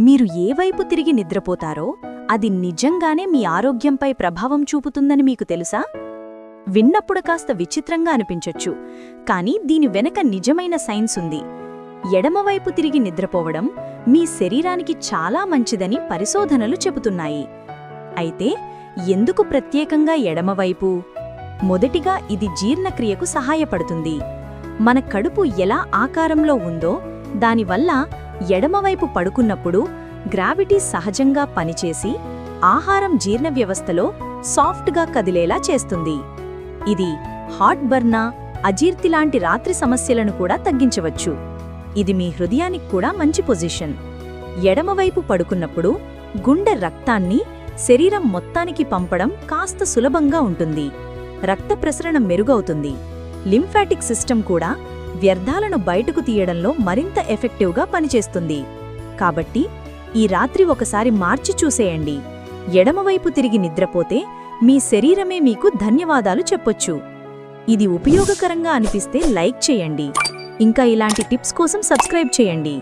మీరు ఏ వైపు తిరిగి నిద్రపోతారో అది నిజంగానే మీ ఆరోగ్యంపై ప్రభావం చూపుతుందని మీకు తెలుసా? విన్నప్పుడు కాస్త విచిత్రంగా అనిపించొచ్చు, కానీ దీని వెనక నిజమైన సైన్స్ ఉంది. ఎడమవైపు తిరిగి నిద్రపోవడం మీ శరీరానికి చాలా మంచిదని పరిశోధనలు చెబుతున్నాయి. అయితే ఎందుకు ప్రత్యేకంగా ఎడమవైపు? మొదటిగా ఇది జీర్ణక్రియకు సహాయపడుతుంది. మన కడుపు ఎలా ఆకారంలో ఉందో దానివల్ల ఎడమవైపు పడుకున్నప్పుడు గ్రావిటీ సహజంగా పనిచేసి ఆహారం జీర్ణ వ్యవస్థలో సాఫ్ట్గా కదిలేలా చేస్తుంది. ఇది హార్ట్ బర్న్, అజీర్తి లాంటి రాత్రి సమస్యలను కూడా తగ్గించవచ్చు. ఇది మీ హృదయానికి కూడా మంచి పొజిషన్. ఎడమవైపు పడుకున్నప్పుడు గుండె రక్తాన్ని శరీరం మొత్తానికి పంపడం కాస్త సులభంగా ఉంటుంది. రక్త ప్రసరణ మెరుగవుతుంది. లింఫాటిక్ సిస్టమ్ కూడా వ్యర్థాలను బయటకు తీయడంలో మరింత ఎఫెక్టివ్గా పనిచేస్తుంది. కాబట్టి ఈ రాత్రి ఒకసారి మార్చి చూసేయండి. ఎడమవైపు తిరిగి నిద్రపోతే మీ శరీరమే మీకు ధన్యవాదాలు చెప్పొచ్చు. ఇది ఉపయోగకరంగా అనిపిస్తే లైక్ చేయండి. ఇంకా ఇలాంటి టిప్స్ కోసం సబ్స్క్రైబ్ చేయండి.